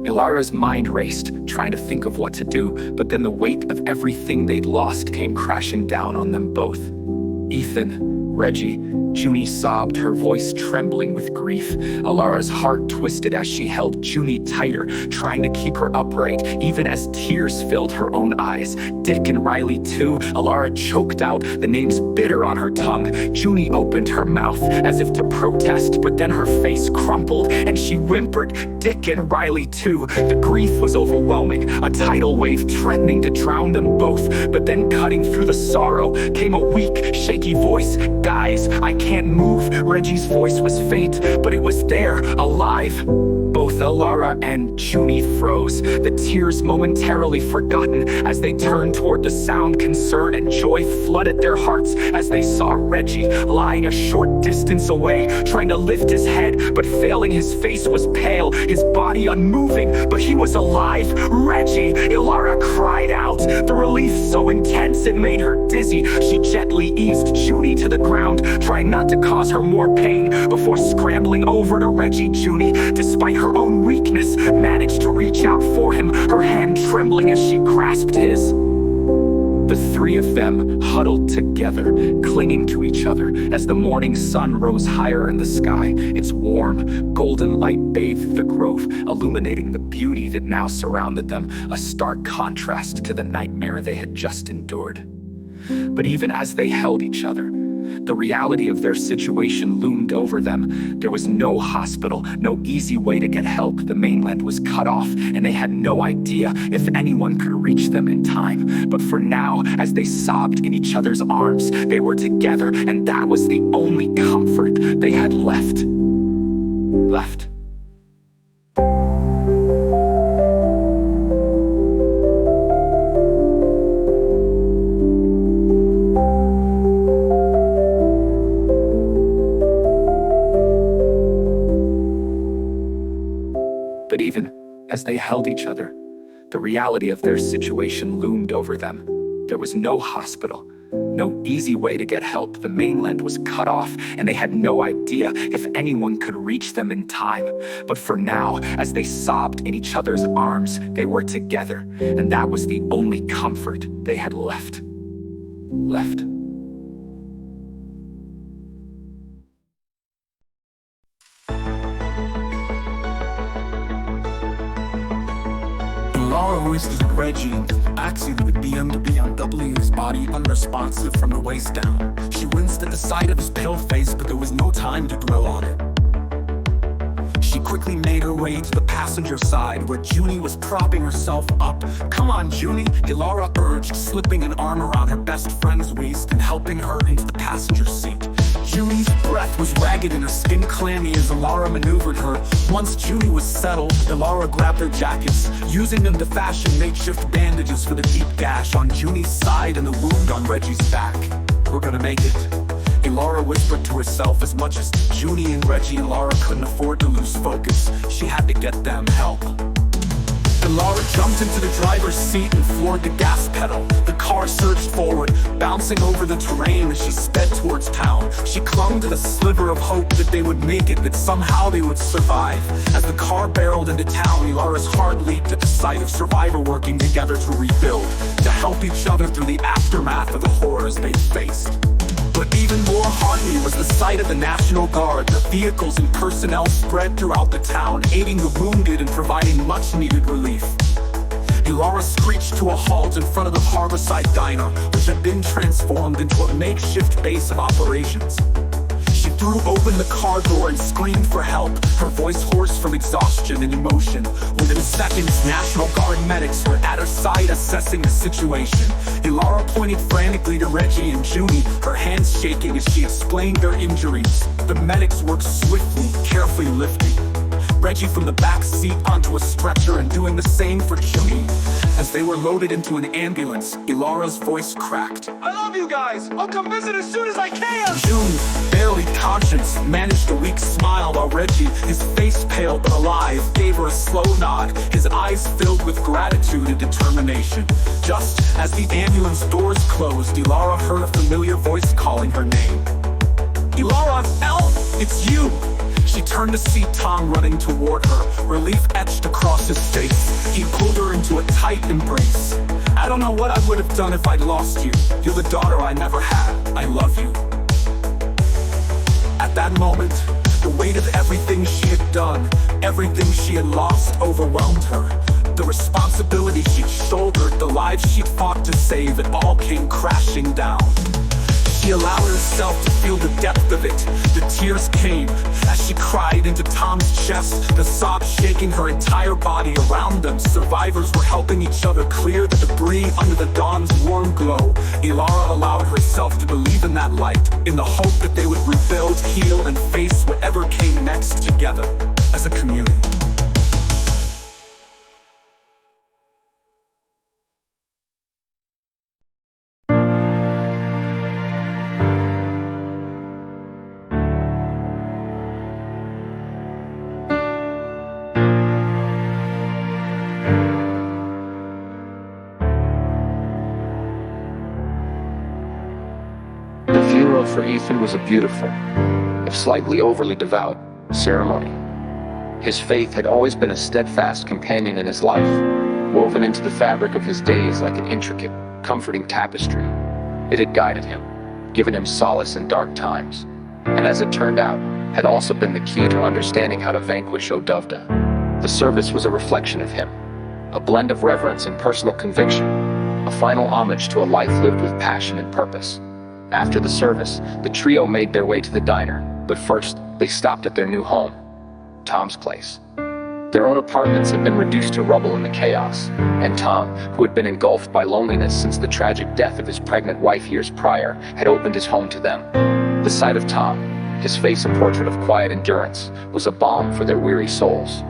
Ilara's mind raced, trying to think of what to do, but then the weight of everything they'd lost came crashing down on them both. Ethan, Reggie, Junie sobbed, her voice trembling with grief. Alara's heart twisted as she held Junie tighter, trying to keep her upright, even as tears filled her own eyes. Dick and Riley too. Alara choked out, the names bitter on her tongue. Junie opened her mouth as if to protest, but then her face crumpled and she whimpered, Dick and Riley too. The grief was overwhelming, a tidal wave threatening to drown them both. But then cutting through the sorrow came a weak, shaky voice. Guys, I can't move. Reggie's voice was faint, but it was there, alive. Both Alara and Junie froze, the tears momentarily forgotten as they turned toward the sound. Concern and joy flooded their hearts as they saw Reggie lying a short distance away, trying to lift his head, but failing. His face was pale, his body unmoving, but he was alive. Reggie! Alara cried out, the relief so intense it made her dizzy. She gently eased Junie to the ground, trying not to cause her more pain, before scrambling over to Reggie. Junie, despite her own weakness, managed to reach out for him, her hand trembling as she grasped his. The three of them huddled together, clinging to each other as the morning sun rose higher in the sky. Its warm, golden light bathed the grove, illuminating the beauty that now surrounded them, a stark contrast to the nightmare they had just endured. But even as they held each other, the reality of their situation loomed over them. There was no hospital, no easy way to get help. The mainland was cut off, and they had no idea if anyone could reach them in time. But for now, as they sobbed in each other's arms, they were together, and that was the only comfort they had left. But even as they held each other, the reality of their situation loomed over them. There was no hospital, no easy way to get help. The mainland was cut off, and they had no idea if anyone could reach them in time. But for now, as they sobbed in each other's arms, they were together, and that was the only comfort they had left. Laura whisked at Reggie, axing the BMW's body unresponsive from the waist down. She winced at the sight of his pale face, but there was no time to dwell on it. She quickly made her way to the passenger side, where Junie was propping herself up. Come on, Junie, Alara urged, slipping an arm around her best friend's waist and helping her into the passenger seat. Junie's breath was ragged and her skin clammy as Alara maneuvered her. Once Junie was settled, Alara grabbed her jackets, using them to fashion makeshift bandages for the deep gash on Junie's side and the wound on Reggie's back. We're gonna make it, Alara whispered to herself. As much as Junie and Reggie, Alara couldn't afford to lose focus. She had to get them help. Alara jumped into the driver's seat and floored the gas pedal. The car surged forward, bouncing over the terrain as she sped towards town. She clung to the sliver of hope that they would make it, that somehow they would survive. As the car barreled into town, Alara's heart leaped at the sight of survivors working together to rebuild, to help each other through the aftermath of the horrors they faced. But even more haunting was the sight of the National Guard, the vehicles and personnel spread throughout the town, aiding the wounded and providing much-needed relief. Alara screeched to a halt in front of the Harborside Diner, which had been transformed into a makeshift base of operations. She threw open the car door and screamed for help, her voice hoarse from exhaustion and emotion. Within seconds, National Guard medics were at her side assessing the situation. Alara pointed frantically to Reggie and Junie, her hands shaking as she explained their injuries. The medics worked swiftly, carefully lifting Reggie from the back seat onto a stretcher and doing the same for Junie. As they were loaded into an ambulance, Alara's voice cracked. I love you guys! I'll come visit as soon as I can! Junie, barely conscious, managed a weak smile while Reggie, his face pale but alive, gave her a slow nod, his eyes filled with gratitude and determination. Just as the ambulance doors closed, Alara heard a familiar voice calling her name. Alara, help! It's you! She turned to see Tom running toward her, relief etched across his face. He pulled her into a tight embrace. I don't know what I would have done if I'd lost you. You're the daughter I never had. I love you. At that moment, the weight of everything she had done, everything she had lost, overwhelmed her. The responsibility she'd shouldered, the lives she'd fought to save, it all came crashing down. She allowed herself to feel the depth of it. The tears came as she cried into Tom's chest, the sobs shaking her entire body around them. Survivors were helping each other clear the debris under the dawn's warm glow. Ilara allowed herself to believe in that light, in the hope that they would rebuild, heal, and face whatever came next together as a community. The funeral for Ethan was a beautiful, if slightly overly devout, ceremony. His faith had always been a steadfast companion in his life, woven into the fabric of his days like an intricate, comforting tapestry. It had guided him, given him solace in dark times, and as it turned out, had also been the key to understanding how to vanquish Odovda. The service was a reflection of him, a blend of reverence and personal conviction, a final homage to a life lived with passion and purpose. After the service, the trio made their way to the diner, but first, they stopped at their new home, Tom's place. Their own apartments had been reduced to rubble in the chaos, and Tom, who had been engulfed by loneliness since the tragic death of his pregnant wife years prior, had opened his home to them. The sight of Tom, his face a portrait of quiet endurance, was a balm for their weary souls.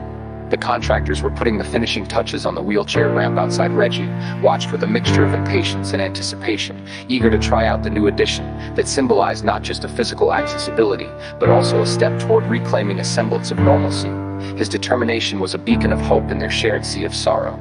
The contractors were putting the finishing touches on the wheelchair ramp outside. Reggie watched with a mixture of impatience and anticipation, eager to try out the new addition that symbolized not just a physical accessibility, but also a step toward reclaiming a semblance of normalcy. His determination was a beacon of hope in their shared sea of sorrow.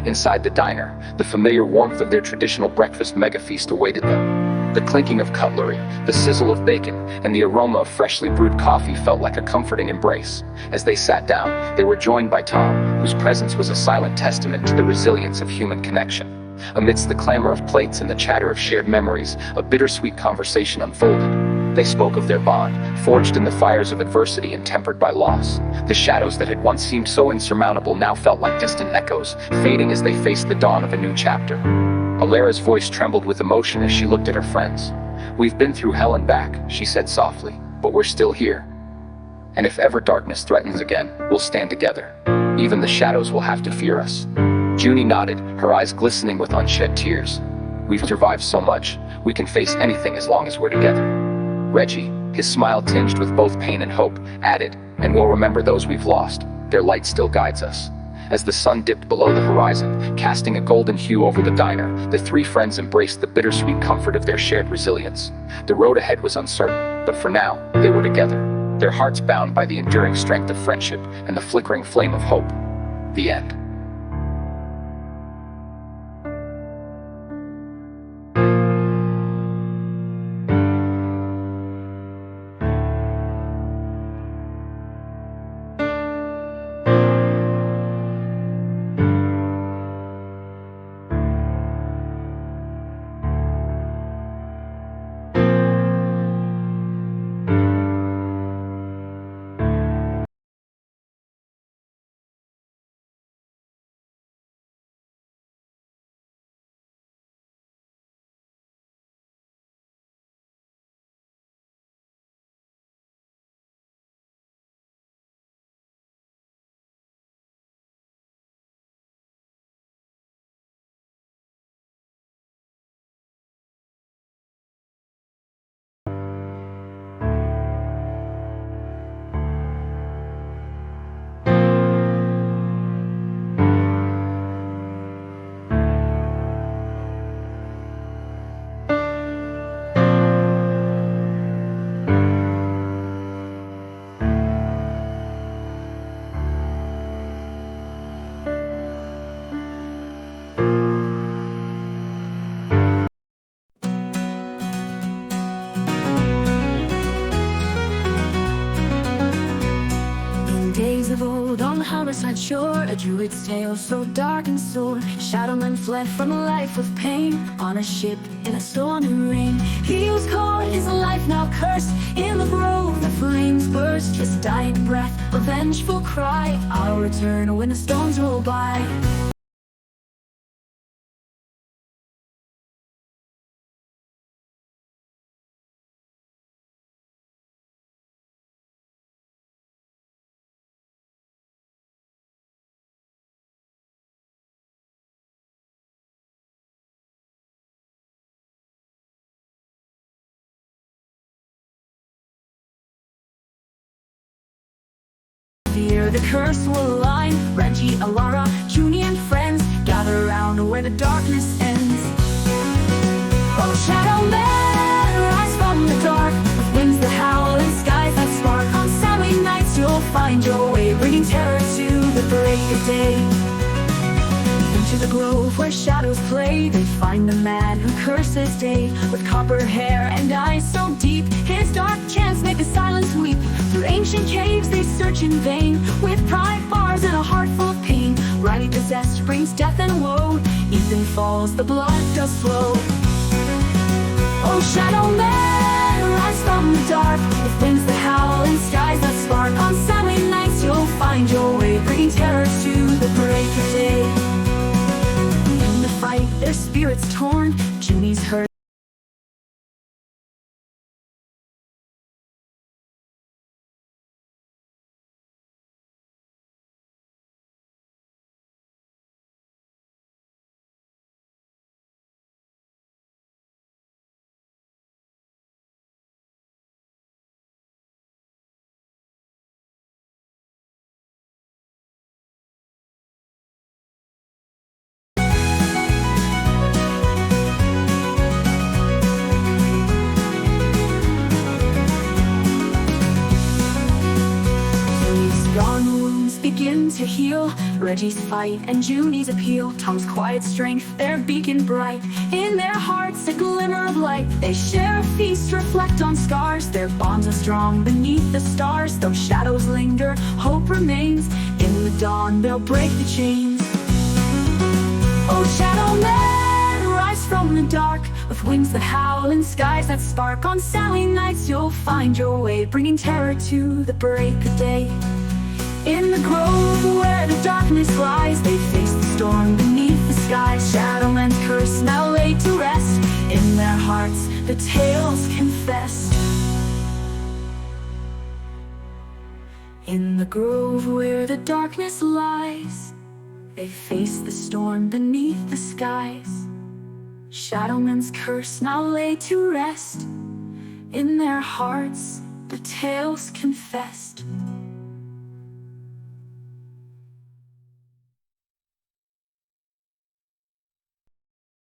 Inside the diner, the familiar warmth of their traditional breakfast mega-feast awaited them. The clinking of cutlery, the sizzle of bacon, and the aroma of freshly brewed coffee felt like a comforting embrace. As they sat down, they were joined by Tom, whose presence was a silent testament to the resilience of human connection. Amidst the clamor of plates and the chatter of shared memories, a bittersweet conversation unfolded. They spoke of their bond, forged in the fires of adversity and tempered by loss. The shadows that had once seemed so insurmountable now felt like distant echoes, fading as they faced the dawn of a new chapter. Alara's voice trembled with emotion as she looked at her friends. "We've been through hell and back," she said softly, "but we're still here. And if ever darkness threatens again, we'll stand together. Even the shadows will have to fear us." Junie nodded, her eyes glistening with unshed tears. "We've survived so much, we can face anything as long as we're together." Reggie, his smile tinged with both pain and hope, added, "And we'll remember those we've lost. Their light still guides us." As the sun dipped below the horizon, casting a golden hue over the diner, the three friends embraced the bittersweet comfort of their shared resilience. The road ahead was uncertain, but for now, they were together, their hearts bound by the enduring strength of friendship and the flickering flame of hope. The end. of old on the harborside shore, a druid's tale so dark and sore. Shadowman fled from a life of pain on a ship in a storm and rain. He was caught, his life now cursed. In the grove the flames burst, his dying breath a vengeful cry. I'll return when the storms roll by. Fear the curse will align. Reggie, Alara, Junie, and friends gather around where the darkness ends. Oh, Shadowman, rise from the dark, with wings that howl and skies that spark. On Saturday nights you'll find your way, bringing terror to the break of day. Into the grove where shadows play, they find the man who curses day. With copper hair and eyes so deep, his dark chants make the silence weep. Through ancient caves they search in vain, with pride bars and a heart full of pain. Riley possessed brings death and woe, Ethan falls, the blood does flow. Oh, Shadowman, rise from the dark, with wings that howl and skies that spark. On Saturday nights you'll find your way, bringing terror to the break of day. In the fight, their spirits torn, Junie's hurt. Gone wounds begin to heal. Reggie's fight and Junie's appeal. Tom's quiet strength, their beacon bright. In their hearts a glimmer of light. They share a feast, reflect on scars. Their bonds are strong beneath the stars. Though shadows linger, hope remains. In the dawn they'll break the chains. Oh, Shadowman, rise from the dark, with wings that howl and skies that spark. On Saturday nights you'll find your way, bringing terror to the break of day. In the grove where the darkness lies, they face the storm beneath the sky. Shadowman's curse now laid to rest. In their hearts the tales confess. In the grove where the darkness lies, they face the storm beneath the skies. Shadowman's curse now laid to rest. In their hearts the tales confessed.